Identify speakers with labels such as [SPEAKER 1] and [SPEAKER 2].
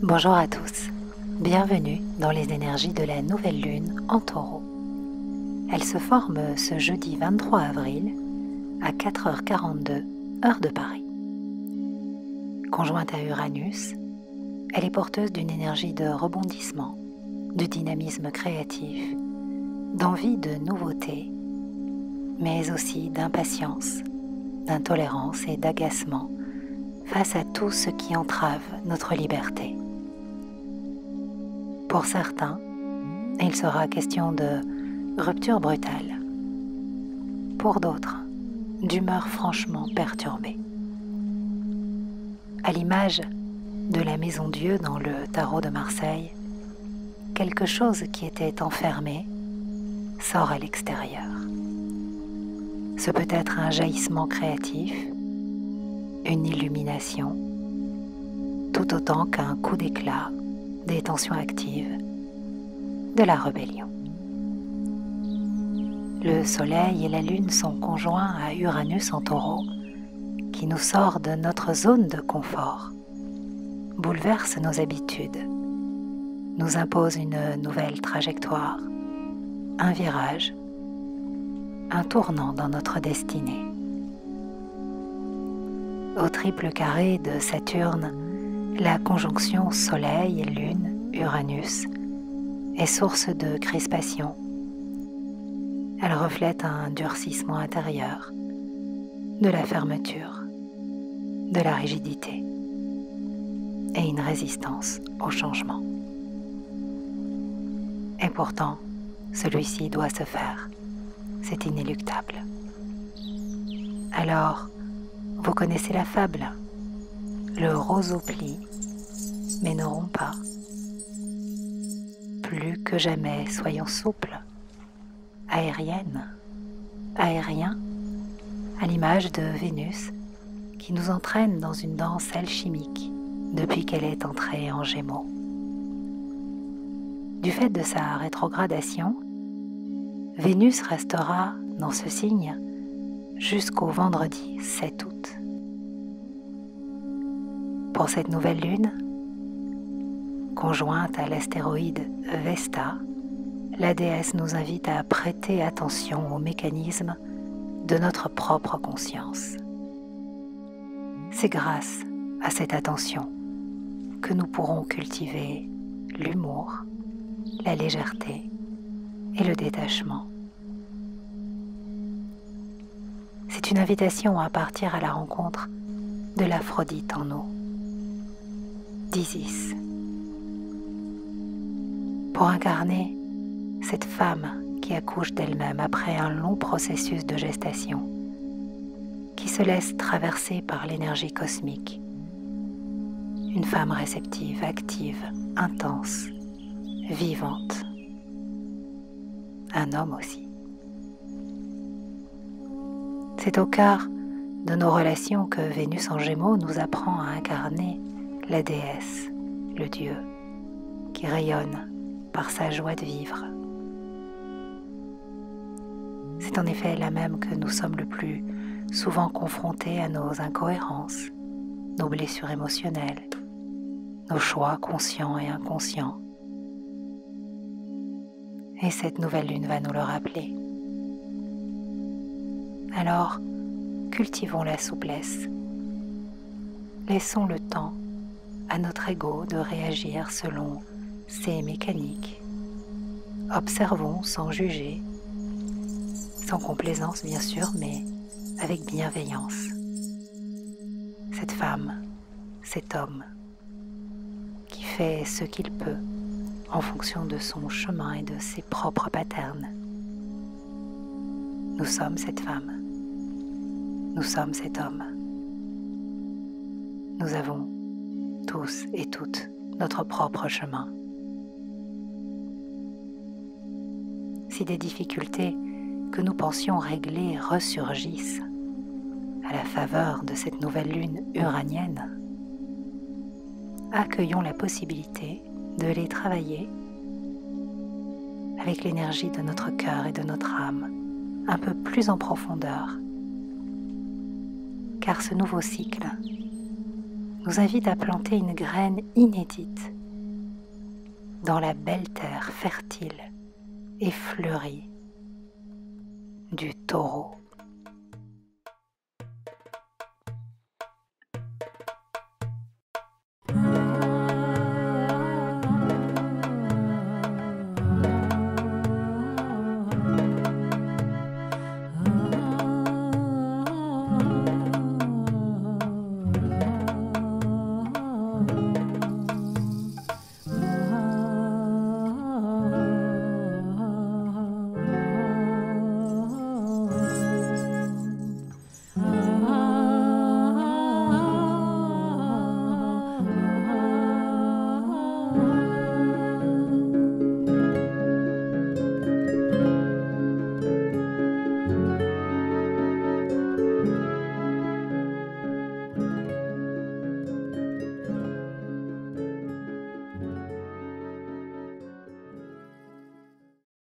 [SPEAKER 1] Bonjour à tous, bienvenue dans les énergies de la nouvelle lune en Taureau. Elle se forme ce jeudi 23 avril à 4h42 heure de Paris. Conjointe à Uranus, elle est porteuse d'une énergie de rebondissement, de dynamisme créatif, d'envie de nouveauté, mais aussi d'impatience, d'intolérance et d'agacement face à tout ce qui entrave notre liberté. Pour certains, il sera question de rupture brutale. Pour d'autres, d'humeur franchement perturbée. À l'image de la Maison Dieu dans le tarot de Marseille, quelque chose qui était enfermé sort à l'extérieur. Ce peut être un jaillissement créatif, une illumination, tout autant qu'un coup d'éclat, des tensions actives, de la rébellion. Le Soleil et la Lune sont conjoints à Uranus en Taureau, qui nous sort de notre zone de confort, bouleverse nos habitudes, nous impose une nouvelle trajectoire, un virage, un tournant dans notre destinée. Au triple carré de Saturne, la conjonction Soleil-Lune-Uranus est source de crispation. Elle reflète un durcissement intérieur, de la fermeture, de la rigidité et une résistance au changement. Et pourtant, celui-ci doit se faire, c'est inéluctable. Alors, vous connaissez la fable, le roseau plie, mais ne rompt pas. Plus que jamais, soyons souples, aériennes, aériens, à l'image de Vénus, qui nous entraîne dans une danse alchimique depuis qu'elle est entrée en Gémeaux. Du fait de sa rétrogradation, Vénus restera dans ce signe jusqu'au vendredi 7 août. Pour cette nouvelle lune, conjointe à l'astéroïde Vesta, la déesse nous invite à prêter attention aux mécanismes de notre propre conscience. C'est grâce à cette attention que nous pourrons cultiver l'humour, la légèreté et le détachement. C'est une invitation à partir à la rencontre de l'Aphrodite en nous, d'Isis, pour incarner cette femme qui accouche d'elle-même après un long processus de gestation, qui se laisse traverser par l'énergie cosmique. Une femme réceptive, active, intense, vivante. Un homme aussi. C'est au cœur de nos relations que Vénus en Gémeaux nous apprend à incarner la déesse, le Dieu, qui rayonne par sa joie de vivre. C'est en effet là même que nous sommes le plus souvent confrontés à nos incohérences, nos blessures émotionnelles, nos choix conscients et inconscients. Et cette nouvelle lune va nous le rappeler. Alors, cultivons la souplesse. Laissons le temps à notre ego de réagir selon ses mécaniques. Observons sans juger, sans complaisance bien sûr, mais avec bienveillance. Cette femme, cet homme, qui fait ce qu'il peut en fonction de son chemin et de ses propres patterns. Nous sommes cette femme. Nous sommes cet homme. Nous avons tous et toutes notre propre chemin. Si des difficultés que nous pensions régler ressurgissent à la faveur de cette nouvelle lune uranienne, accueillons la possibilité de les travailler avec l'énergie de notre cœur et de notre âme, un peu plus en profondeur, car ce nouveau cycle nous invite à planter une graine inédite dans la belle terre fertile et fleurie du Taureau.